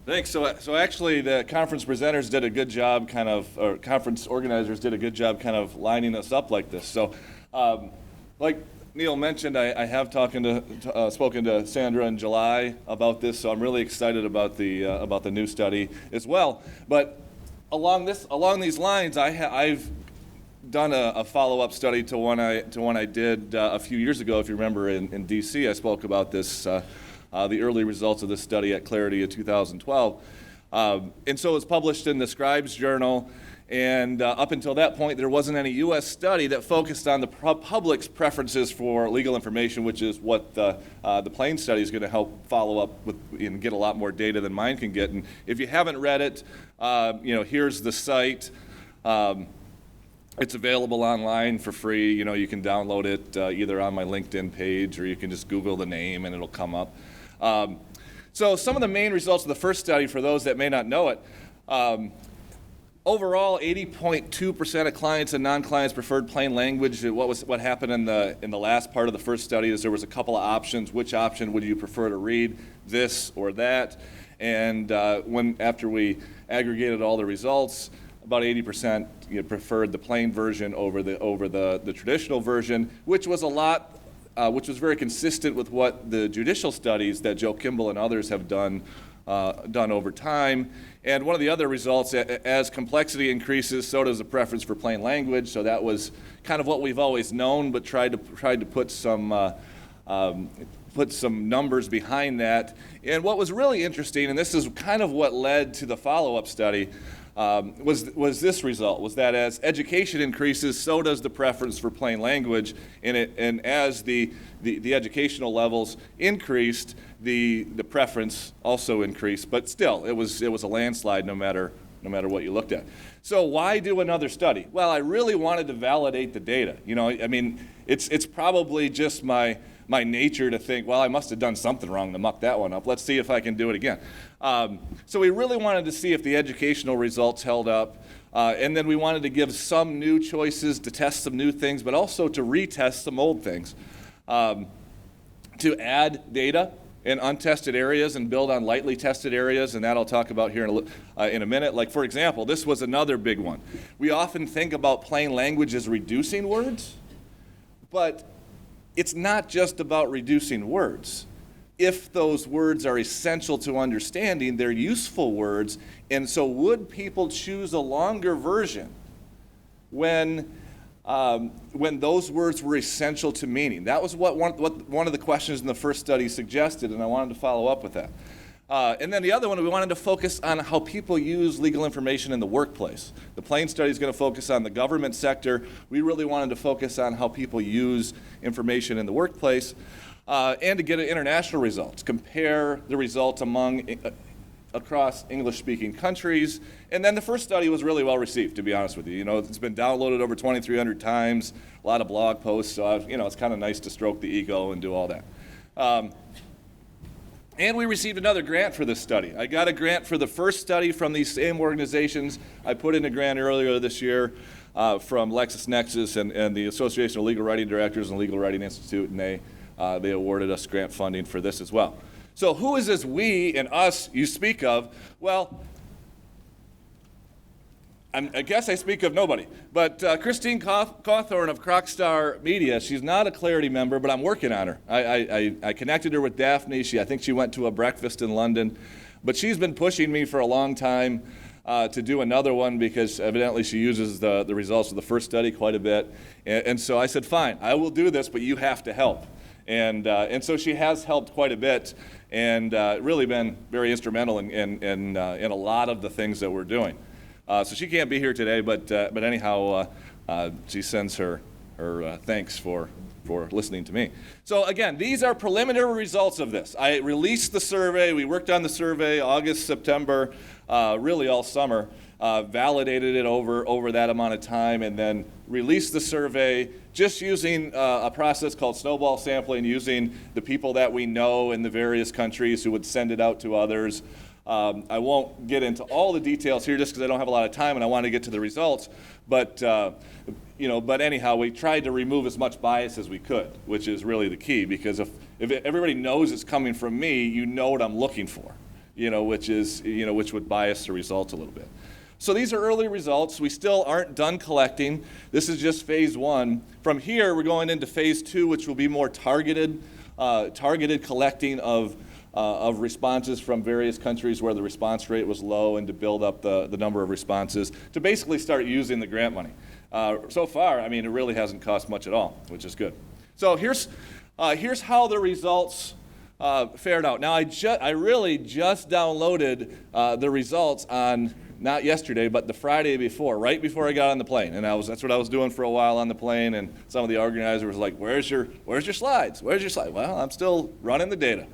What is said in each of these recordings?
Thanks. So actually, the conference presenters did a good job, or conference organizers did a good job, kind of lining us up like this. So, like Neil mentioned, I have spoken to Sandra in July about this. So I'm really excited about the new study as well. But along these lines, I've done a follow-up study to one I did a few years ago. If you remember, in D.C., I spoke about this. The early results of this study at Clarity in 2012. And so it was published in the Scribes Journal, and up until that point, there wasn't any U.S. study that focused on the public's preferences for legal information, which is what the Plain study is going to help follow up with and get a lot more data than mine can get. And if you haven't read it, here's the site. It's available online for free. You can download it either on my LinkedIn page, or you can just Google the name and it'll come up. So some of the main results of the first study, for those that may not know it, overall 80.2% of clients and non-clients preferred plain language. What happened in the last part of the first study is there was a couple of options. Which option would you prefer to read, this or that? And after we aggregated all the results, about 80% preferred the plain version over the traditional version, which was very consistent with what the judicial studies that Joe Kimball and others have done over time. And one of the other results, as complexity increases, so does the preference for plain language. So that was kind of what we've always known, but tried to put some numbers behind that. And what was really interesting, and this is kind of what led to the follow-up study, was this result, was that as education increases, so does the preference for plain language, and as the educational levels increased, the preference also increased, but still, it was a landslide no matter what you looked at. So why do another study? Well, I really wanted to validate the data. It's probably just my nature to think, well, I must have done something wrong to muck that one up. Let's see if I can do it again. So we really wanted to see if the educational results held up, and then we wanted to give some new choices, to test some new things, but also to retest some old things, to add data in untested areas and build on lightly tested areas, and that I'll talk about here in a minute. Like, for example, this was another big one. We often think about plain language as reducing words, but it's not just about reducing words. If those words are essential to understanding, they're useful words, and so would people choose a longer version when those words were essential to meaning? That was what one of the questions in the first study suggested, and I wanted to follow up with that. And then the other one, we wanted to focus on how people use legal information in the workplace. The Plain study is going to focus on the government sector. We really wanted to focus on how people use information in the workplace, and to get international results, compare the results across English-speaking countries. And then the first study was really well received, to be honest with you. It's been downloaded over 2,300 times, a lot of blog posts, so it's kind of nice to stroke the ego and do all that. And we received another grant for this study. I got a grant for the first study from these same organizations. I put in a grant earlier this year from LexisNexis and the Association of Legal Writing Directors and Legal Writing Institute, and they awarded us grant funding for this as well. So who is this we and us you speak of? Well, I guess I speak of nobody, but Christine Cawthorn of Crocstar Media, she's not a Clarity member, but I'm working on her. I connected her with Daphne. I think she went to a breakfast in London, but she's been pushing me for a long time to do another one, because evidently she uses the results of the first study quite a bit. And so I said, fine, I will do this, but you have to help. And so she has helped quite a bit, and really been very instrumental in a lot of the things that we're doing. So she can't be here today, but anyhow, she sends her thanks for listening to me. So again, these are preliminary results of this. I released the survey. We worked on the survey August, September, really all summer, validated it over that amount of time, and then released the survey just using a process called snowball sampling, using the people that we know in the various countries who would send it out to others. I won't get into all the details here just because I don't have a lot of time and I want to get to the results. But anyhow, we tried to remove as much bias as we could, which is really the key, because if everybody knows it's coming from me, you know what I'm looking for. which would bias the results a little bit. So these are early results. We still aren't done collecting. This is just phase 1. From here, we're going into phase 2, which will be more targeted collecting of responses from various countries where the response rate was low, and to build up the number of responses to basically start using the grant money. So far, it really hasn't cost much at all, which is good. So here's how the results fared out. Now, I really just downloaded the results on, not yesterday, but the Friday before, right before I got on the plane. And that's what I was doing for a while on the plane, and some of the organizers was like, where's your slides? Where's your slide? Well, I'm still running the data.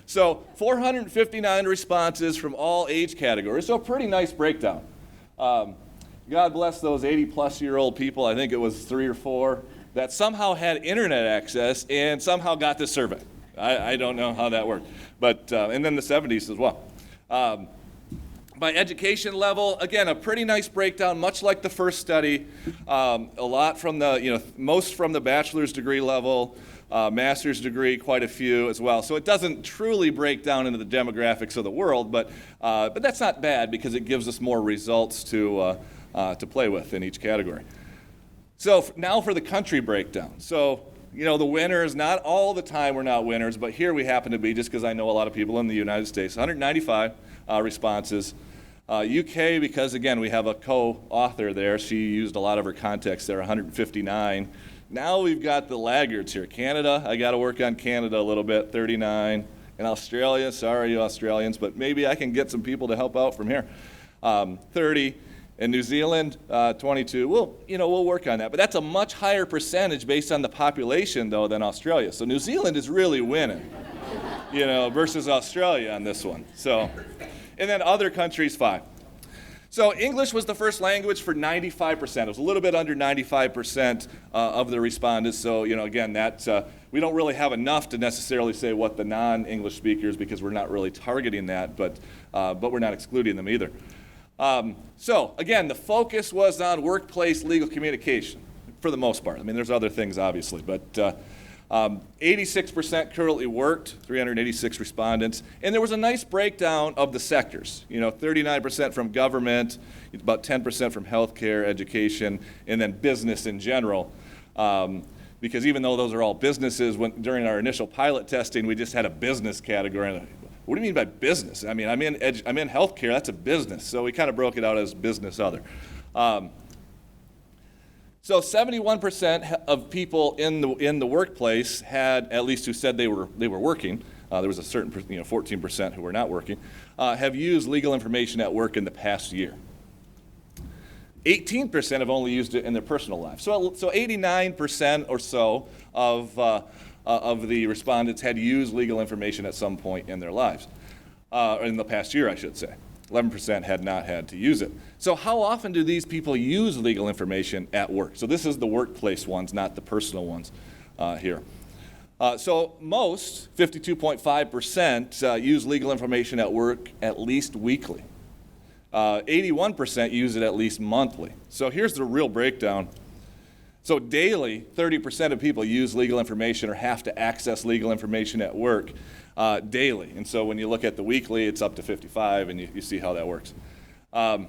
So 459 responses from all age categories, so a pretty nice breakdown. God bless those 80-plus-year-old people, I think it was 3 or 4, that somehow had internet access and somehow got this survey. I don't know how that worked, but and then the 70s as well. By education level, again, a pretty nice breakdown, much like the first study. A lot from most from the bachelor's degree level, master's degree, quite a few as well. So it doesn't truly break down into the demographics of the world, but that's not bad because it gives us more results to play with in each category. So now for the country breakdown. So, the winners, not all the time we're not winners, but here we happen to be, just because I know a lot of people in the United States. 195 responses. UK, because again, we have a co-author there. She used a lot of her context there, 159. Now we've got the laggards here. Canada, I got to work on Canada a little bit, 39. And Australia, sorry you Australians, but maybe I can get some people to help out from here. 30. And New Zealand, 22. We'll work on that. But that's a much higher percentage based on the population, though, than Australia. So New Zealand is really winning, versus Australia on this one. So, and then other countries, 5. So English was the first language for 95%. It was a little bit under 95% of the respondents. So, again, we don't really have enough to necessarily say what the non-English speakers, because we're not really targeting that, but we're not excluding them either. So, again, the focus was on workplace legal communication for the most part. There's other things, obviously, but 86% currently worked, 386 respondents, and there was a nice breakdown of the sectors. 39% from government, about 10% from healthcare, education, and then business in general. Because even though those are all businesses, during our initial pilot testing, we just had a business category. What do you mean by business? I'm in healthcare, that's a business. So we kind of broke it out as business other. So 71% of people in the workplace had, at least who said they were working, there was a certain 14% who were not working, have used legal information at work in the past year. 18% have only used it in their personal life. So 89% or so of the respondents had used legal information at some point in their lives, in the past year, I should say. 11% had not had to use it. So how often do these people use legal information at work? So this is the workplace ones, not the personal ones here. So most, 52.5%, use legal information at work at least weekly. 81% use it at least monthly. So here's the real breakdown. So daily, 30% of people use legal information or have to access legal information at work daily. And so when you look at the weekly, it's up to 55, and you see how that works. How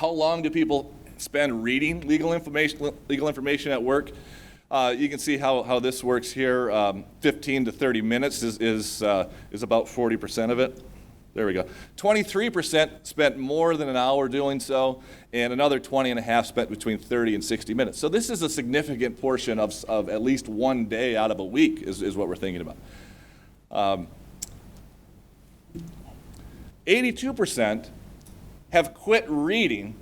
long do people spend reading legal information at work? You can see how this works here. 15 to 30 minutes is about 40% of it. There we go. 23% spent more than an hour doing so, and another 20.5 spent between 30 and 60 minutes. So this is a significant portion of at least one day out of a week is what we're thinking about. 82% have quit reading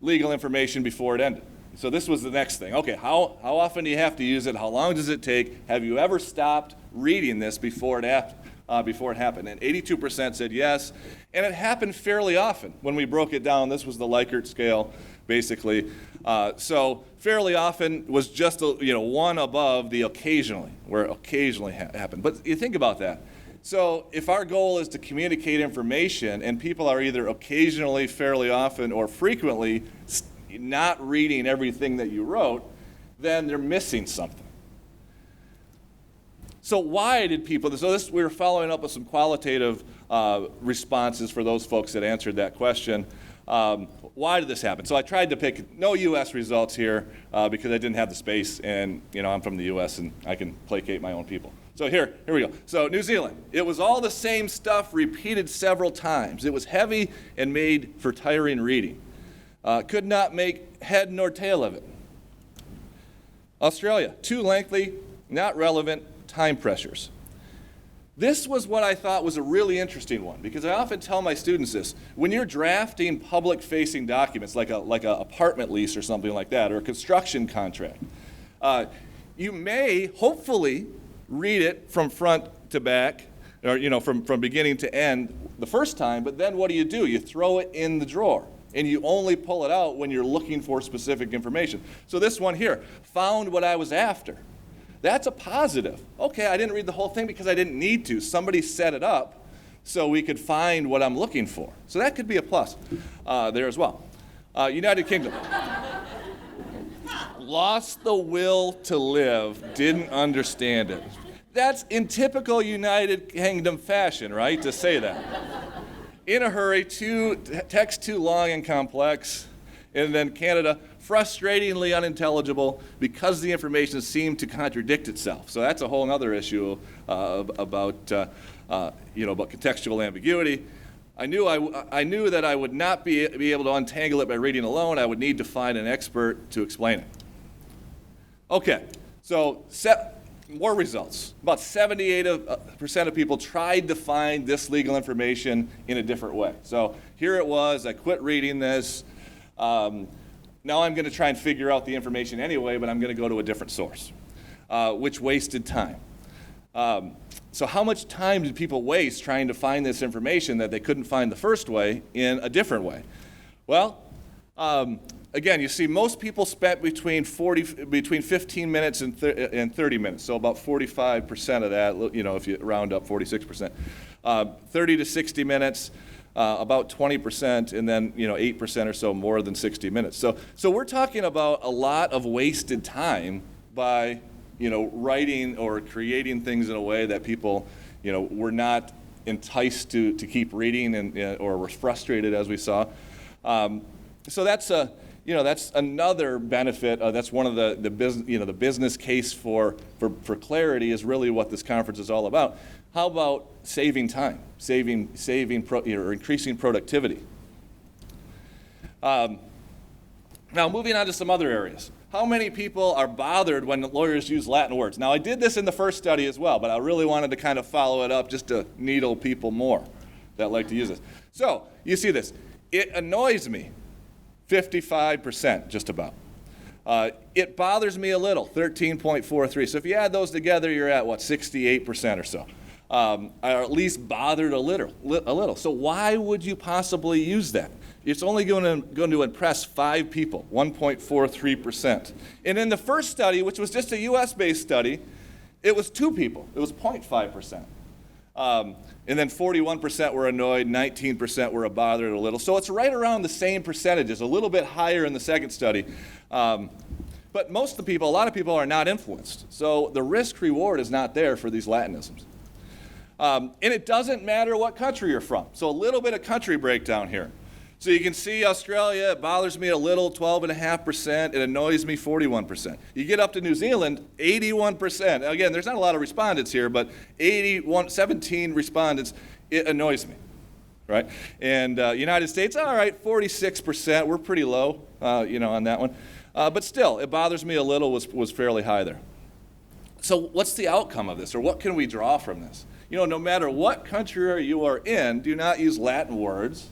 legal information before it ended. So this was the next thing. Okay, how often do you have to use it? How long does it take? Have you ever stopped reading this before it happened? And 82% said yes, and it happened fairly often. When we broke it down, this was the Likert scale, basically. So fairly often was just one above the occasionally, where occasionally happened. But you think about that. So if our goal is to communicate information, and people are either occasionally, fairly often, or frequently not reading everything that you wrote, then they're missing something. So why did people, we were following up with some qualitative responses for those folks that answered that question. Why did this happen? So I tried to pick no U.S. results here because I didn't have the space, and I'm from the U.S. and I can placate my own people. So here we go. So New Zealand, it was all the same stuff repeated several times. It was heavy and made for tiring reading. Could not make head nor tail of it. Australia, too lengthy, not relevant, time pressures. This was what I thought was a really interesting one, because I often tell my students this. When you're drafting public-facing documents, like an apartment lease or something like that, or a construction contract, you may, hopefully, read it from front to back, or from beginning to end the first time, but then what do? You throw it in the drawer, and you only pull it out when you're looking for specific information. So this one here, found what I was after. That's a positive. Okay, I didn't read the whole thing because I didn't need to. Somebody set it up so we could find what I'm looking for. So that could be a plus there as well. United Kingdom. Lost the will to live, didn't understand it. That's in typical United Kingdom fashion, right, to say that. In a hurry, text too long and complex. And then Canada, frustratingly unintelligible because the information seemed to contradict itself. So that's a whole other issue about contextual ambiguity. I knew that I would not be able to untangle it by reading alone. I would need to find an expert to explain it. Okay, so more results. About 78% of people tried to find this legal information in a different way. So here it was. I quit reading this. Now I'm going to try and figure out the information anyway, but I'm going to go to a different source, which wasted time. So how much time did people waste trying to find this information that they couldn't find the first way in a different way? Well, again, you see most people spent between 15 minutes and 30 minutes, so about 45% of that, if you round up 46%. 30 to 60 minutes. About 20%, and then 8% or so more than 60 minutes. So we're talking about a lot of wasted time by writing or creating things in a way that people were not enticed to keep reading or were frustrated, as we saw. So that's that's another benefit. That's one of the business case for clarity is really what this conference is all about. How about saving time, or increasing productivity? Now, moving on to some other areas. How many people are bothered when lawyers use Latin words? Now, I did this in the first study as well, but I really wanted to kind of follow it up just to needle people more that like to use this. So, you see this. It annoys me, 55%, just about. It bothers me a little, 13.43. So if you add those together, you're at, 68% or so. Or at least bothered a little. So why would you possibly use that? It's only going to impress 5 people, 1.43%. And in the first study, which was just a US-based study, it was 2 people. It was 0.5%. And then 41% were annoyed, 19% were bothered a little. So it's right around the same percentages, a little bit higher in the second study. But a lot of people are not influenced. So the risk-reward is not there for these Latinisms. And it doesn't matter what country you're from. So a little bit of country breakdown here. So you can see Australia, it bothers me a little, 12.5%. It annoys me, 41%. You get up to New Zealand, 81%. Again, there's not a lot of respondents here, but 17 respondents, it annoys me, right? And United States, all right, 46%. We're pretty low, on that one. But still, it bothers me a little was fairly high there. So what's the outcome of this, or what can we draw from this? No matter what country you are in, do not use Latin words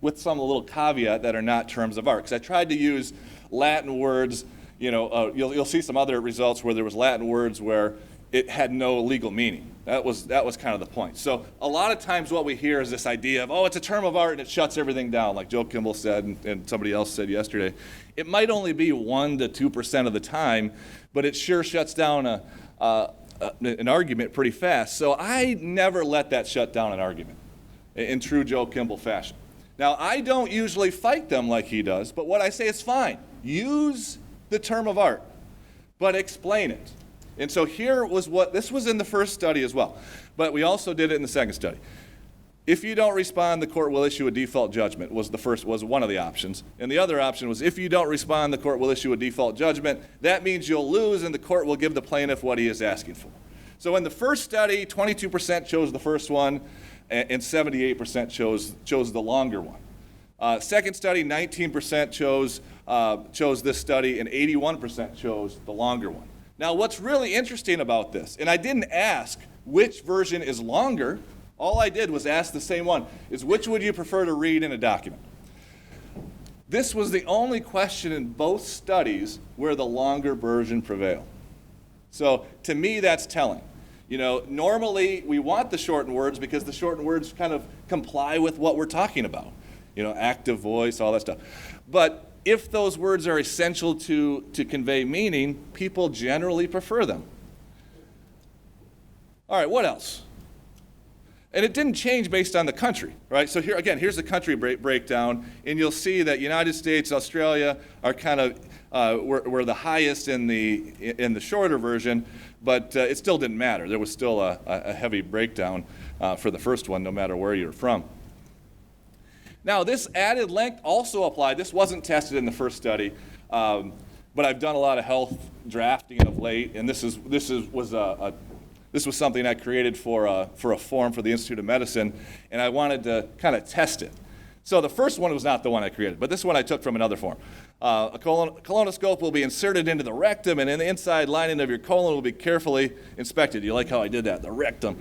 with some little caveat that are not terms of art. Because I tried to use Latin words, you'll see some other results where there was Latin words where it had no legal meaning. That was kind of the point. So a lot of times what we hear is this idea of, it's a term of art and it shuts everything down, like Joe Kimball said and somebody else said yesterday. It might only be 1% to 2% of the time, but it sure shuts down an argument pretty fast. So I never let that shut down an argument in true Joe Kimball fashion. Now, I don't usually fight them like he does, but what I say is fine. Use the term of art, but explain it. And so this was in the first study as well, but we also did it in the second study. If you don't respond, the court will issue a default judgment was one of the options. And the other option was if you don't respond, the court will issue a default judgment. That means you'll lose and the court will give the plaintiff what he is asking for. So in the first study, 22% chose the first one and 78% chose the longer one. Second study, 19% chose this study and 81% chose the longer one. Now what's really interesting about this, and I didn't ask which version is longer, all I did was ask the same one, is which would you prefer to read in a document? This was the only question in both studies where the longer version prevailed. So to me, that's telling. Normally we want the shortened words because the shortened words kind of comply with what we're talking about. Active voice, all that stuff. But if those words are essential to convey meaning, people generally prefer them. All right, what else? And it didn't change based on the country, right? So here's the country breakdown, and you'll see that United States, Australia are kind of were the highest in the shorter version, but it still didn't matter. There was still a heavy breakdown for the first one, no matter where you're from. Now, this added length also applied. This wasn't tested in the first study, but I've done a lot of health drafting of late, and this was something I created for a form for the Institute of Medicine, and I wanted to kind of test it. So the first one was not the one I created, but this one I took from another form. A colonoscope will be inserted into the rectum, and in the inside lining of your colon will be carefully inspected. You like how I did that, the rectum.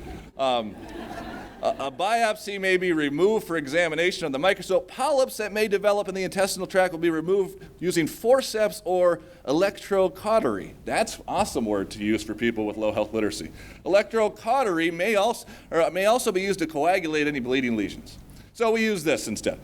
A biopsy may be removed for examination of the microscope. Polyps that may develop in the intestinal tract will be removed using forceps or electrocautery. That's an awesome word to use for people with low health literacy. Electrocautery may also be used to coagulate any bleeding lesions. So we use this instead.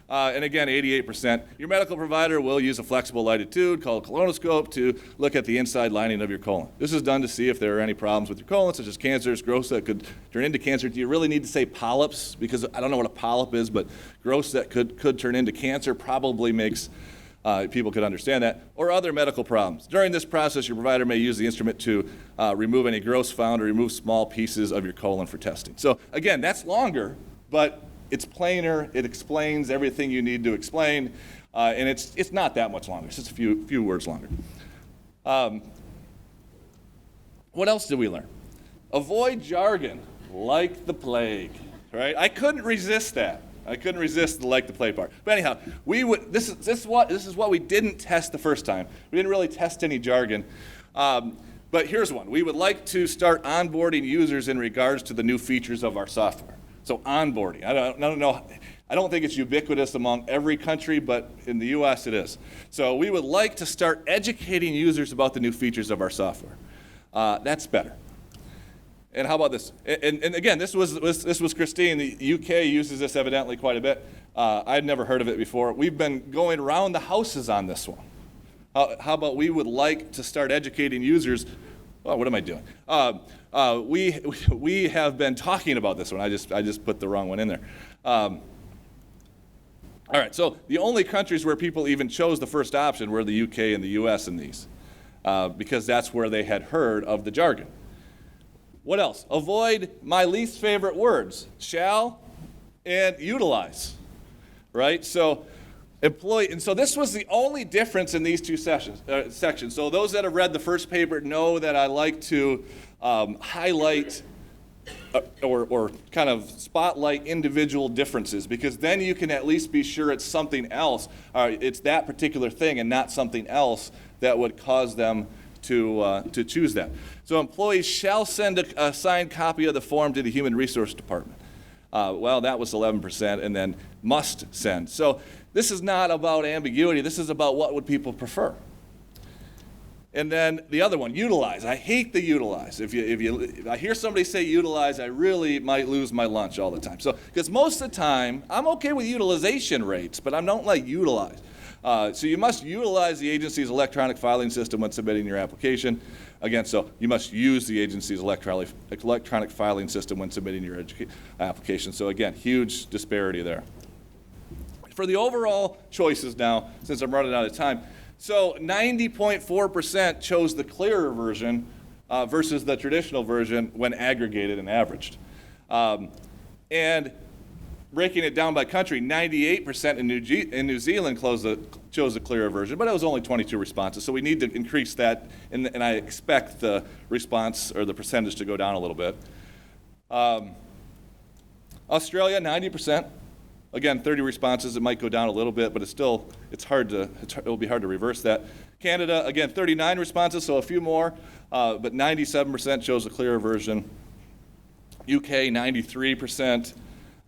And again, 88%. Your medical provider will use a flexible lighted tube called a colonoscope to look at the inside lining of your colon. This is done to see if there are any problems with your colon, such as cancers, growths that could turn into cancer. Do you really need to say polyps? Because I don't know what a polyp is, but growths that could turn into cancer probably makes people could understand that, or other medical problems. During this process, your provider may use the instrument to remove any growths found or remove small pieces of your colon for testing. So again, that's longer, but it's plainer, it explains everything you need to explain, and it's not that much longer. It's just a few words longer. What else did we learn? Avoid jargon like the plague, right? I couldn't resist that. I couldn't resist the like the plague part. But anyhow, this is what we didn't test the first time. We didn't really test any jargon. But here's one. We would like to start onboarding users in regards to the new features of our software. So onboarding, I don't know, I don't think it's ubiquitous among every country, but in the US it is. So we would like to start educating users about the new features of our software. That's better. And how about this? And again, this was Christine. The UK uses this evidently quite a bit. I'd never heard of it before. We've been going around the houses on this one. How about we would like to start educating users? Well, what am I doing? We have been talking about this one. I just put the wrong one in there. All right, so the only countries where people even chose the first option were the UK and the US in these, because that's where they had heard of the jargon. What else? Avoid my least favorite words, shall and utilize, right? So employee, and so this was the only difference in these two sections. So those that have read the first paper know that I like to highlight or kind of spotlight individual differences, because then you can at least be sure it's something else, it's that particular thing and not something else that would cause them to choose that. So employees shall send a signed copy of the form to the Human Resource Department. Well, that was 11%, and then must send. So this is not about ambiguity. This is about what would people prefer. And then the other one, utilize. I hate the utilize. If I hear somebody say utilize, I really might lose my lunch all the time. So, because most of the time, I'm okay with utilization rates, but I don't like utilize. So you must utilize the agency's electronic filing system when submitting your application. Again, so you must use the agency's electronic filing system when submitting your application. So again, huge disparity there. For the overall choices now, since I'm running out of time, so 90.4% chose the clearer version versus the traditional version when aggregated and averaged. And breaking it down by country, 98% in New Zealand chose a clearer version, but it was only 22 responses. So we need to increase that, and I expect the response or the percentage to go down a little bit. Australia, 90%. Again, 30 responses. It might go down a little bit, but it'll be hard to reverse that. Canada, again, 39 responses, so a few more, but 97% chose a clearer version. UK, 93%.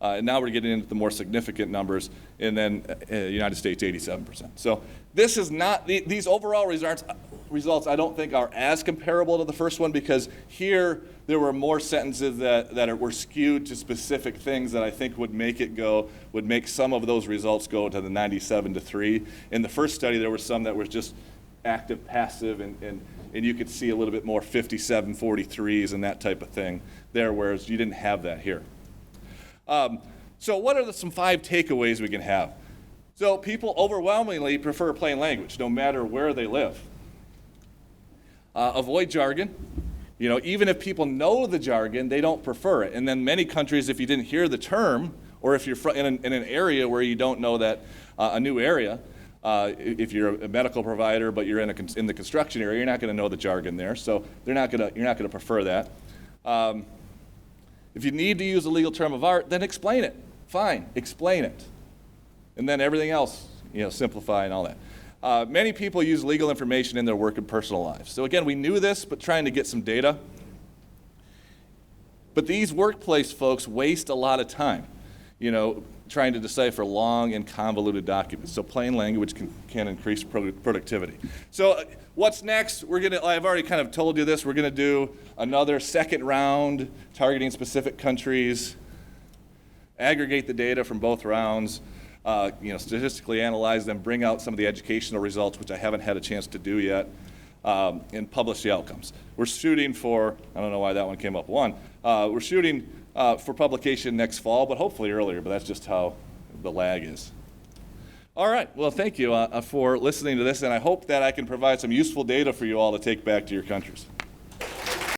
And now we're getting into the more significant numbers, and then United States, 87%. So this is not, these overall results I don't think are as comparable to the first one, because here there were more sentences that were skewed to specific things that I think would make some of those results go to the 97-3. In the first study, there were some that were just active, passive, and you could see a little bit more 57-43s and that type of thing there, whereas you didn't have that here. So what are some 5 takeaways we can have? So people overwhelmingly prefer plain language, no matter where they live. Avoid jargon. Even if people know the jargon, they don't prefer it. And then many countries, if you didn't hear the term, or if you're in an area where you don't know that a new area, if you're a medical provider but you're in the construction area, you're not going to know the jargon there. So you're not going to prefer that. If you need to use a legal term of art, then explain it. Fine, explain it. And then everything else, simplify and all that. Many people use legal information in their work and personal lives. So again, we knew this, but trying to get some data. But these workplace folks waste a lot of time, trying to decipher long and convoluted documents. So plain language can increase productivity. So what's next? I've already kind of told you this. We're going to do another second round targeting specific countries, aggregate the data from both rounds, statistically analyze them, bring out some of the educational results, which I haven't had a chance to do yet, and publish the outcomes. We're shooting for, I don't know why that one came up one, we're shooting for publication next fall, but hopefully earlier, but that's just how the lag is. All right, well, thank you for listening to this, and I hope that I can provide some useful data for you all to take back to your countries.